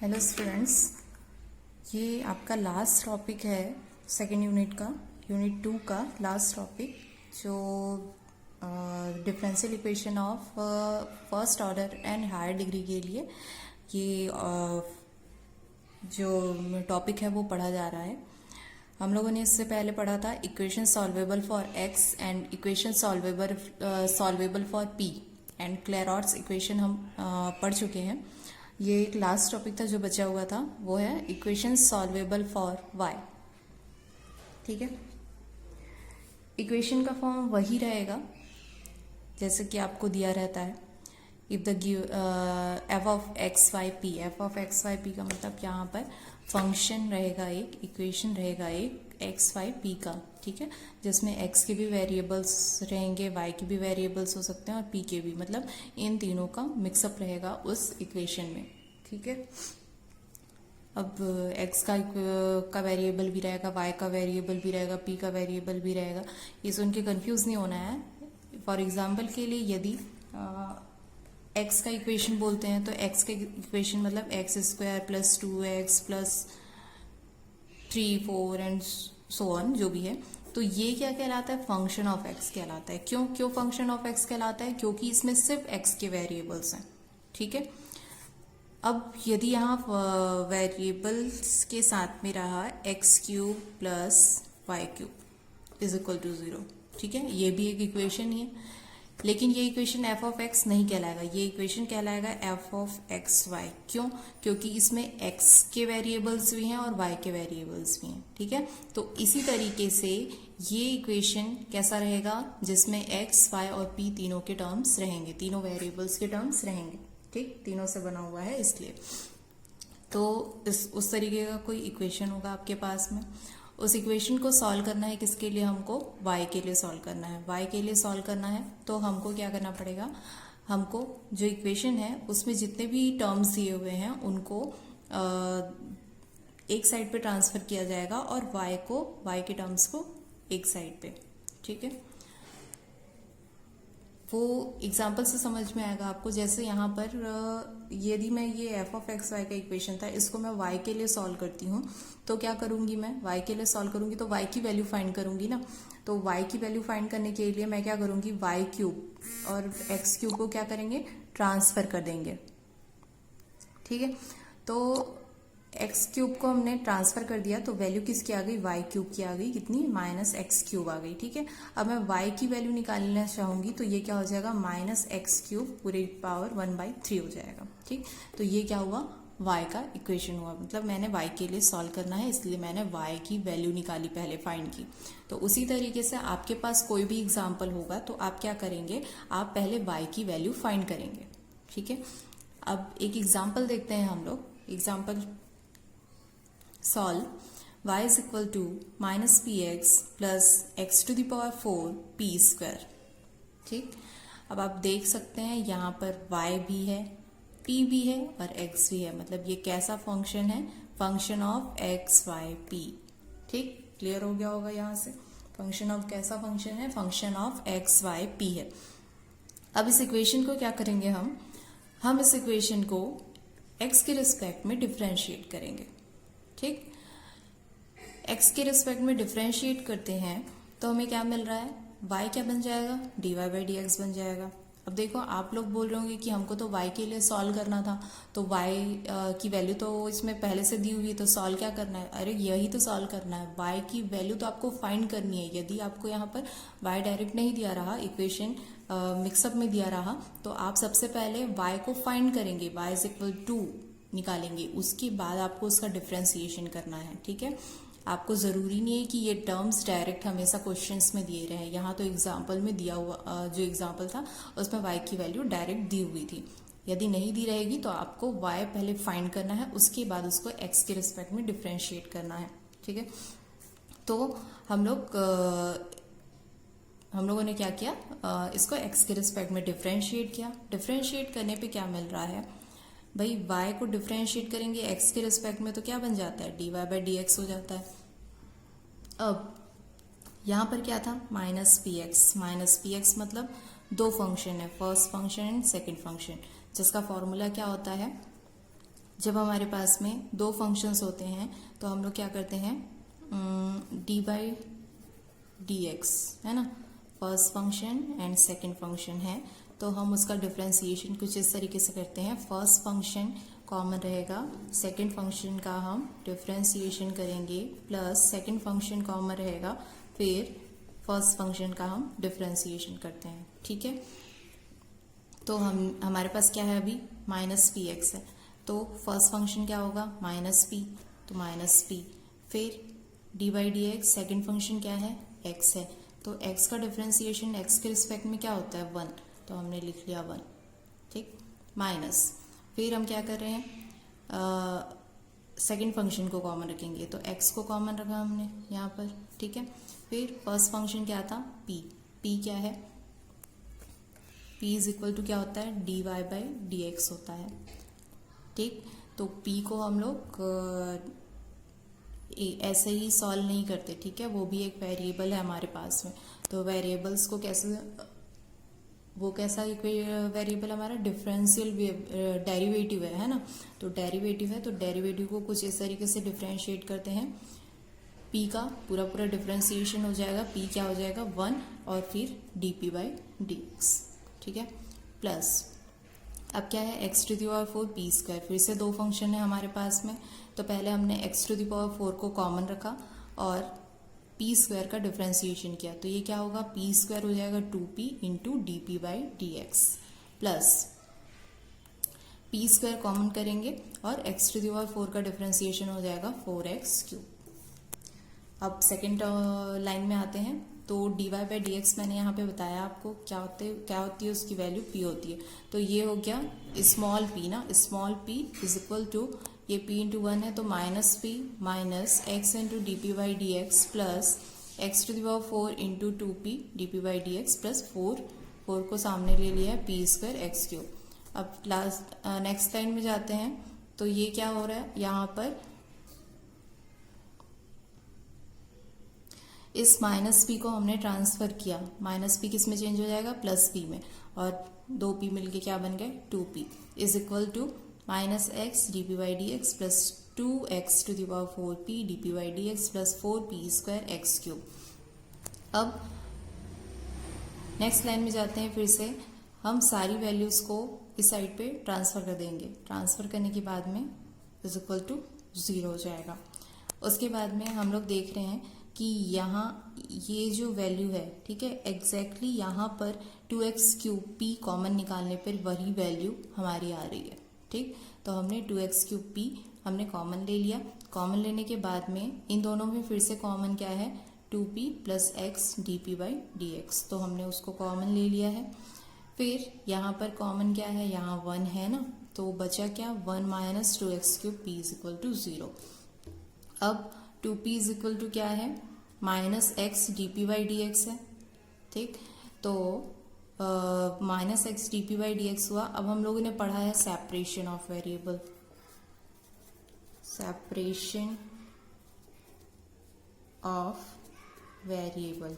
Hello students, ये आपका last topic है सेकेंड यूनिट का, यूनिट 2 का लास्ट टॉपिक, जो differential equation of first order and higher degree के लिए ये जो टॉपिक है वो पढ़ा जा रहा है। हम लोगों ने इससे पहले पढ़ा था equation solvable for X and equation solvable for P and Clairaut's equation हम पढ़ चुके हैं। ये एक लास्ट टॉपिक था जो बचा हुआ था, वो है इक्वेशन सॉल्वेबल फॉर वाई। ठीक है, इक्वेशन का फॉर्म वही रहेगा जैसे कि आपको दिया रहता है। If the F of X Y P, F of X Y P का मतलब यहाँ पर फंक्शन रहेगा, एक इक्वेशन रहेगा एक एक्स वाई पी का। ठीक है, जिसमें एक्स के भी वेरिएबल्स रहेंगे, वाई के भी वेरिएबल्स हो सकते हैं और पी के भी, मतलब इन तीनों का मिक्सअप रहेगा उस इक्वेशन में। ठीक है, अब एक्स का वेरिएबल भी रहेगा, वाई का वेरिएबल भी रहेगा, पी का वेरिएबल भी रहेगा। ये सुन के कंफ्यूज नहीं होना है। फॉर एग्जाम्पल के लिए यदि एक्स का इक्वेशन बोलते हैं तो एक्स का इक्वेशन मतलब x square plus 2x plus 3, 4 and so on, जो भी है, तो ये क्या कहलाता है? फंक्शन ऑफ एक्स कहलाता है। क्यों फंक्शन ऑफ एक्स कहलाता है? क्योंकि इसमें सिर्फ एक्स के वेरिएबल्स हैं। ठीक है, अब यदि यहाँ वेरिएबल्स के साथ में रहा X cube plus Y cube is equal to 0, ठीक है, ये भी एक इक्वेशन ही है, लेकिन ये इक्वेशन एफ ऑफ एक्स नहीं कहलाएगा, ये इक्वेशन कहलाएगा एफ ऑफ एक्स वाई। क्यों? क्योंकि इसमें एक्स के वेरिएबल्स भी हैं और वाई के वेरिएबल्स भी हैं। ठीक है, तो इसी तरीके से ये इक्वेशन कैसा रहेगा? जिसमें एक्स, वाई और पी तीनों के टर्म्स रहेंगे, तीनों वेरिएबल्स के टर्म्स रहेंगे। ठीक, तीनों से बना हुआ है इसलिए। तो उस तरीके का कोई इक्वेशन होगा आपके पास में। उस इक्वेशन को सॉल्व करना है किसके लिए? हमको y के लिए सॉल्व करना है। y के लिए सॉल्व करना है तो हमको क्या करना पड़ेगा? हमको जो इक्वेशन है उसमें जितने भी टर्म्स दिए हुए हैं उनको एक साइड पे ट्रांसफर किया जाएगा और y के टर्म्स को एक साइड पे। ठीक है, वो एग्जाम्पल से समझ में आएगा आपको। जैसे यहाँ पर यदि मैं ये एफ ऑफ एक्स वाई का इक्वेशन था, इसको मैं वाई के लिए सॉल्व करती हूँ तो क्या करूँगी? मैं वाई के लिए सॉल्व करूँगी तो वाई की वैल्यू फाइंड करूँगी ना। तो वाई की वैल्यू फाइंड करने के लिए मैं क्या करूँगी? वाई क्यूब और एक्स क्यूब को क्या करेंगे? ट्रांसफर कर देंगे। ठीक है, तो एक्स क्यूब को हमने ट्रांसफर कर दिया तो वैल्यू किसकी आ गई? वाई क्यूब की आ गई। कितनी? माइनस एक्स क्यूब आ गई। ठीक है, अब मैं वाई की वैल्यू निकालना चाहूंगी तो ये क्या हो जाएगा? माइनस एक्स क्यूब पूरे पावर 1/3 हो जाएगा। ठीक, तो ये क्या हुआ? वाई का इक्वेशन हुआ। मतलब मैंने वाई के लिए सॉल्व करना है इसलिए मैंने वाई की वैल्यू निकाली, पहले फाइंड की। तो उसी तरीके से आपके पास कोई भी एग्जाम्पल होगा तो आप क्या करेंगे? आप पहले वाई की वैल्यू फाइंड करेंगे। ठीक है, अब एक एग्जाम्पल देखते हैं हम लोग। Example solve y is equal to minus P X plus X to the power 4 P square. ठीक, अब आप देख सकते हैं यहाँ पर y भी है, p भी है और x भी है। मतलब ये कैसा फंक्शन है? Function of X Y P. ठीक, क्लियर हो गया होगा यहाँ से। फंक्शन ऑफ कैसा फंक्शन है? Function of X Y P है। अब इस इक्वेशन को क्या करेंगे हम इस इक्वेशन को x के रिस्पेक्ट में डिफ्रेंशिएट करेंगे। ठीक, x के रिस्पेक्ट में डिफ्रेंशिएट करते हैं तो हमें क्या मिल रहा है? y क्या बन जाएगा? dy/dx बन जाएगा। अब देखो, आप लोग बोल रहे होंगे कि हमको तो y के लिए सॉल्व करना था, तो y की वैल्यू तो इसमें पहले से दी हुई है, तो सॉल्व क्या करना है? अरे यही तो सॉल्व करना है, y की वैल्यू तो आपको फाइंड करनी है। यदि आपको यहाँ पर y डायरेक्ट नहीं दिया रहा, इक्वेशन मिक्सअप में दिया रहा, तो आप सबसे पहले y को फाइंड करेंगे, y इज इक्वल टू निकालेंगे, उसके बाद आपको उसका डिफ्रेंसिएशन करना है। ठीक है, आपको ज़रूरी नहीं है कि ये टर्म्स डायरेक्ट हमेशा क्वेश्चंस में दिए रहे हैं। यहाँ तो एग्जाम्पल में दिया हुआ जो एग्जाम्पल था उसमें y की वैल्यू डायरेक्ट दी हुई थी। यदि नहीं दी रहेगी तो आपको y पहले फाइंड करना है, उसके बाद उसको x के रिस्पेक्ट में डिफ्रेंशिएट करना है। ठीक है, तो हम लोगों ने क्या किया? इसको x के रिस्पेक्ट में डिफ्रेंशिएट किया। डिफ्रेंशिएट करने पे क्या मिल रहा है भाई? y को डिफ्रेंशिएट करेंगे x के रिस्पेक्ट में तो क्या बन जाता है? dy/dx हो जाता है। अब यहाँ पर क्या था? माइनस पी एक्स मतलब दो फंक्शन है, first function and second function, जिसका फॉर्मूला क्या होता है? जब हमारे पास में दो फंक्शंस होते हैं तो हम लोग क्या करते हैं, डी बाई डी एक्स है ना, first function and second function है, तो हम उसका डिफरेंशिएशन कुछ इस तरीके से करते हैं। फर्स्ट फंक्शन कॉमन रहेगा, सेकंड फंक्शन का हम डिफरेंशिएशन करेंगे, प्लस सेकंड फंक्शन कॉमन रहेगा, फिर फर्स्ट फंक्शन का हम डिफरेंशिएशन करते हैं। ठीक है, तो हमारे पास क्या है अभी, माइनस पी एक्स है, तो फर्स्ट फंक्शन क्या होगा, माइनस पी, तो माइनस पी, फिर D by D x, second function क्या है, एक्स है, तो एक्स का डिफरेंशिएशन एक्स के रिस्पेक्ट में क्या होता है, वन, तो हमने लिख लिया वन। ठीक, माइनस, फिर हम क्या कर रहे हैं, सेकेंड फंक्शन को कॉमन रखेंगे, तो एक्स को कॉमन रखा हमने यहाँ पर। ठीक है, फिर फर्स्ट फंक्शन क्या था, पी, पी क्या है, p इज इक्वल टू क्या होता है, D Y by D X होता है। ठीक, तो p को हम लोग ऐसे ही सॉल्व नहीं करते, ठीक है, वो भी एक वेरिएबल है हमारे पास में, तो वेरिएबल्स को कैसे, वो कैसा वेरिएबल हमारा डिफरेंशियल डेरिवेटिव है ना, तो डेरिवेटिव है, तो डेरिवेटिव को कुछ इस तरीके से डिफरेंशिएट करते हैं, p का पूरा पूरा डिफरेंशिएशन हो जाएगा, p क्या हो जाएगा, वन, और फिर D P by D X. ठीक है, प्लस अब क्या है, X to the power 4 P square, फिर से दो फंक्शन है हमारे पास में, तो पहले हमने एक्स टू दी पावर 4 को कॉमन रखा और पी स्क्वायर का डिफरेंशिएशन किया, तो ये क्या होगा, पी स्क्वायर हो जाएगा 2p into D P by D X, plus P square common करेंगे और एक्स टू दी पावर 4 का डिफरेंशिएशन हो जाएगा 4x क्यूब। अब सेकेंड लाइन में आते हैं, तो D Y by D X मैंने यहाँ पे बताया आपको क्या होती है उसकी वैल्यू p होती है, तो ये हो गया स्मॉल p ना, small p is equal to, ये p इंटू वन है, तो minus p minus X into D P by D X plus X to the power 4 into 2p D P by D X plus 4 को सामने ले लिया है p square X cube. अब last next line में जाते हैं, तो ये क्या हो रहा है, यहाँ पर इस माइनस पी को हमने ट्रांसफर किया, माइनस पी किस में चेंज हो जाएगा, प्लस पी में, और दो पी मिलके क्या बन गए, 2p is equal to minus X D P by D X plus 2x to the power 4p D P by D X plus 4p square X cube. अब नेक्स्ट लाइन में जाते हैं, फिर से हम सारी वैल्यूज को इस साइड पे ट्रांसफर कर देंगे, ट्रांसफर करने के बाद में इज इक्वल टू 0 हो जाएगा। उसके बाद में हम लोग देख रहे हैं कि यहाँ ये जो वैल्यू है, ठीक है, एग्जैक्टली यहाँ पर 2x क्यूब p कॉमन निकालने पर वही वैल्यू हमारी आ रही है। ठीक, तो हमने 2x क्यूब p हमने कॉमन ले लिया, कॉमन लेने के बाद में इन दोनों में फिर से कॉमन क्या है, 2p plus x D P by D x, तो हमने उसको कॉमन ले लिया है। फिर यहाँ पर कॉमन क्या है, यहाँ 1 है ना, तो बचा क्या, 1 minus 2x cube p is equal to 0। अब 2p इज इक्वल टू क्या है, minus X D P by D X है। ठीक, तो minus X D P by D X हुआ। अब हम लोगों ने पढ़ा है separation of variable, separation of variable,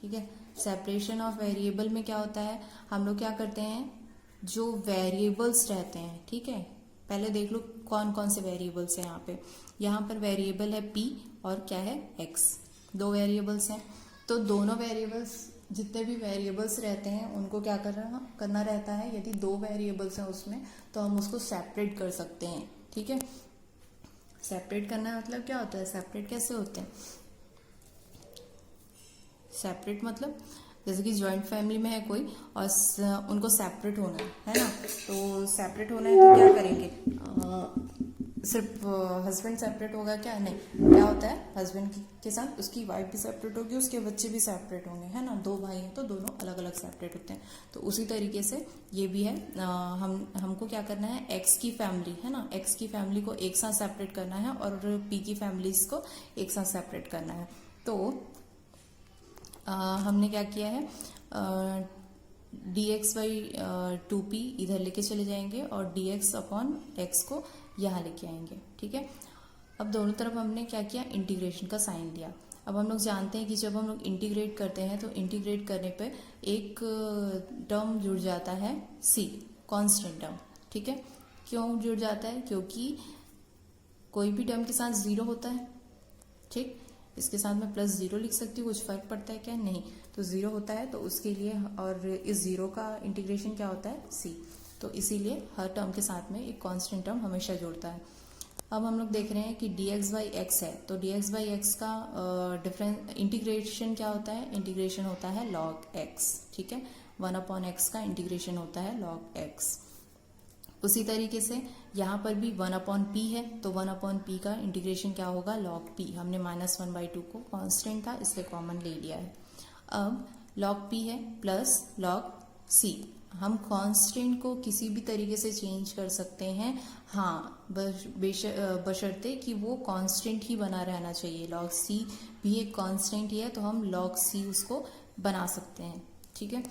ठीक है, सेपरेशन ऑफ वेरिएबल में क्या होता है, हम लोग क्या करते हैं, जो वेरिएबल्स रहते हैं, ठीक है, पहले देख लो कौन कौन से वेरिएबल्स हैं यहाँ पे। यहाँ पर वेरिएबल है p और क्या है x, दो वेरिएबल्स हैं, तो दोनों वेरिएबल्स, जितने भी वेरिएबल्स रहते हैं उनको क्या करना रहता है, यदि दो वेरिएबल्स हैं उसमें तो हम उसको सेपरेट कर सकते हैं। ठीक है, सेपरेट करना मतलब क्या होता है, सेपरेट कैसे होते हैं, सेपरेट मतलब जैसे कि जॉइंट फैमिली में है कोई और उनको सेपरेट होना है ना, तो सेपरेट होना है तो क्या करेंगे, सिर्फ हस्बैंड सेपरेट होगा क्या, नहीं, क्या होता है, हस्बैंड के साथ उसकी वाइफ भी सेपरेट होगी, उसके बच्चे भी सेपरेट होंगे, है ना, दो भाई हैं तो दोनों अलग अलग सेपरेट होते हैं। तो उसी तरीके से ये भी है, हमको क्या करना है, एक्स की फैमिली है ना, एक्स की फैमिली को एक साथ सेपरेट करना है और पी की फैमिलीज को एक साथ सेपरेट करना है। तो हमने क्या किया है, dx बाई 2p इधर लेके चले जाएंगे और dx अपॉन x को यहाँ लेके आएंगे। ठीक है, अब दोनों तरफ हमने क्या किया, इंटीग्रेशन का साइन दिया। अब हम लोग जानते हैं कि जब हम लोग इंटीग्रेट करते हैं तो इंटीग्रेट करने पे एक टर्म जुड़ जाता है c, कांस्टेंट टर्म, ठीक है। क्यों जुड़ जाता है? क्योंकि कोई भी टर्म के साथ जीरो होता है, ठीक। इसके साथ मैं प्लस जीरो लिख सकती हूँ, कुछ फर्क पड़ता है क्या? नहीं। तो जीरो होता है तो उसके लिए, और इस जीरो का इंटीग्रेशन क्या होता है? सी। तो इसीलिए हर टर्म के साथ में एक कांस्टेंट टर्म हमेशा जुड़ता है। अब हम लोग देख रहे हैं कि dx बाई एक्स है, तो dx बाई एक्स का डिफरेंस इंटीग्रेशन क्या होता है? इंटीग्रेशन होता है log x, ठीक है। 1/x का इंटीग्रेशन होता है log x। उसी तरीके से यहाँ पर भी 1/p है, तो 1/p का इंटीग्रेशन क्या होगा? log p। हमने -1/2 को कांस्टेंट था इसलिए कॉमन ले लिया है। अब log p है प्लस log c। हम कांस्टेंट को किसी भी तरीके से चेंज कर सकते हैं, हाँ, बशर्ते कि वो कांस्टेंट ही बना रहना चाहिए। log c भी एक कांस्टेंट ही है, तो हम log c उसको बना सकते हैं, ठीक है।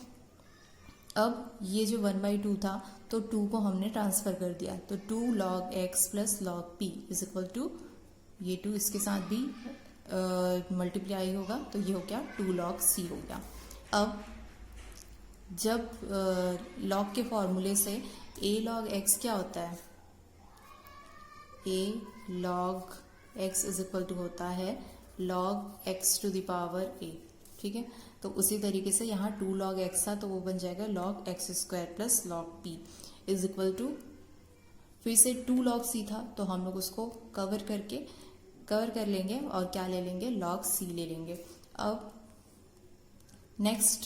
अब ये जो 1/2 था, तो 2 को हमने ट्रांसफर कर दिया, तो 2 log x plus log p is equal to, ये 2 इसके साथ भी मल्टीप्लाई होगा, तो ये हो गया 2 log c हो गया। अब जब log के फॉर्मूले से a log x क्या होता है? a log x is equal to होता है log x to the power a, ठीक है। तो उसी तरीके से यहाँ 2 log x था, तो वो बन जाएगा log x square plus log p is equal to, फिर से 2 log c था, तो हम लोग उसको कवर कर लेंगे और क्या ले लेंगे? log c ले लेंगे। अब नेक्स्ट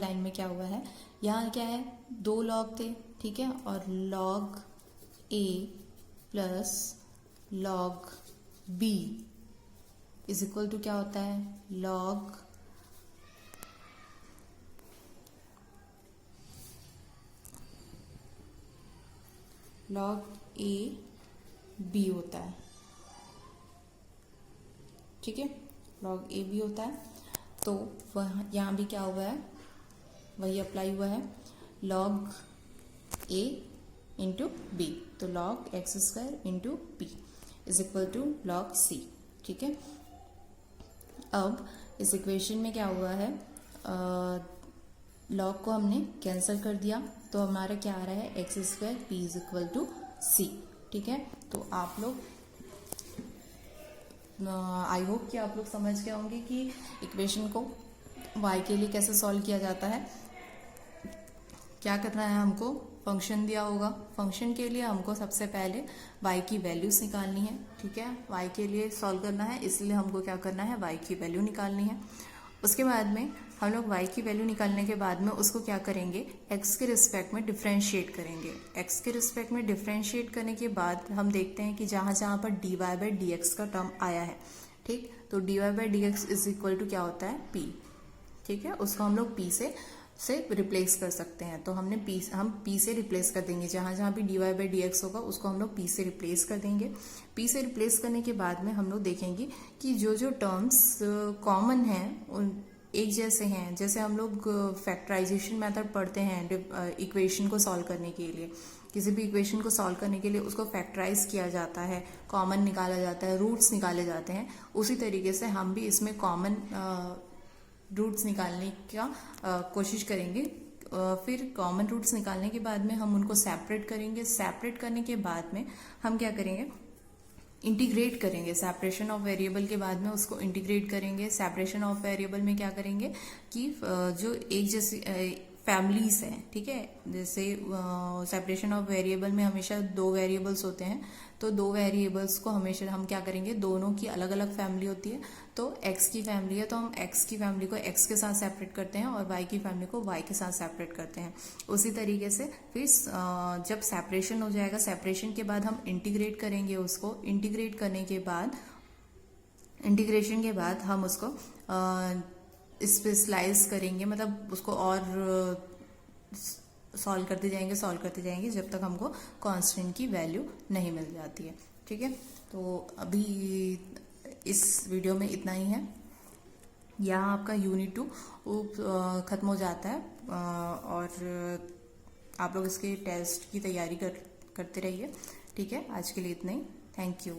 लाइन में क्या हुआ है? यहाँ क्या है? 2 log थे, ठीक है, और log a plus log b is equal to क्या होता है? log a b होता है, ठीक है। log a b होता है, तो वह यहाँ भी क्या हुआ है? वही अप्लाई हुआ है, log a इंटू बी, तो log x square into p is equal to log c, ठीक है। अब इस इक्वेशन में क्या हुआ है? log को हमने कैंसिल कर दिया, तो हमारा क्या आ रहा है? X square P is equal to C, ठीक है। तो आप लोग, आई होप कि आप लोग समझ गए होंगे कि इक्वेशन को y के लिए कैसे सॉल्व किया जाता है। क्या करना है हमको? फंक्शन दिया होगा, फंक्शन के लिए हमको सबसे पहले y की वैल्यूज निकालनी है, ठीक है। y के लिए सॉल्व करना है, इसलिए हमको क्या करना है? y की वैल्यू निकालनी है। उसके बाद में हम लोग y की वैल्यू निकालने के बाद में उसको क्या करेंगे? x के रिस्पेक्ट में डिफ्रेंशिएट करेंगे। x के रिस्पेक्ट में डिफ्रेंशिएट करने के बाद हम देखते हैं कि जहाँ जहाँ पर dy बाई डी एक्स का टर्म आया है, ठीक, तो dy by D x is equal to क्या होता है? p, ठीक है। उसको हम लोग p से रिप्लेस कर सकते हैं, तो हम p से रिप्लेस कर देंगे। जहाँ जहाँ भी dy बाई डी एक्स होगा उसको हम लोग p से रिप्लेस कर देंगे। p से रिप्लेस करने के बाद में हम लोग देखेंगे कि जो जो टर्म्स कॉमन हैं उन एक जैसे हैं। जैसे हम लोग फैक्टराइजेशन मेथड पढ़ते हैं इक्वेशन को सॉल्व करने के लिए, किसी भी इक्वेशन को सॉल्व करने के लिए उसको फैक्टराइज किया जाता है, कॉमन निकाला जाता है, रूट्स निकाले जाते हैं। उसी तरीके से हम भी इसमें कॉमन रूट्स निकालने का कोशिश करेंगे। फिर कॉमन रूट्स निकालने के बाद में हम उनको सेपरेट करेंगे। सेपरेट करने के बाद में हम क्या करेंगे? इंटीग्रेट करेंगे। सेपरेशन ऑफ वेरिएबल के बाद में उसको इंटीग्रेट करेंगे। सेपरेशन ऑफ वेरिएबल में क्या करेंगे कि जो एक जैसी फैमिलीज हैं, ठीक है, जैसे सेपरेशन ऑफ वेरिएबल में हमेशा 2 वेरिएबल्स होते हैं, तो 2 वेरिएबल्स को हमेशा हम क्या करेंगे? दोनों की अलग अलग फैमिली होती है, तो x की फैमिली है तो हम x की फैमिली को x के साथ सेपरेट करते हैं और y की फैमिली को y के साथ सेपरेट करते हैं। उसी तरीके से फिर जब सेपरेशन हो जाएगा, सेपरेशन के बाद हम इंटीग्रेट करेंगे उसको। इंटीग्रेट करने के बाद, इंटीग्रेशन के बाद हम उसको इस पे स्लाइस करेंगे, मतलब उसको और सॉल्व करते जाएंगे जब तक हमको कांस्टेंट की वैल्यू नहीं मिल जाती है, ठीक है। तो अभी इस वीडियो में इतना ही है। यहाँ आपका यूनिट 2 ख़त्म हो जाता है और आप लोग इसके टेस्ट की तैयारी करते रहिए, ठीक है। आज के लिए इतना ही। Thank you.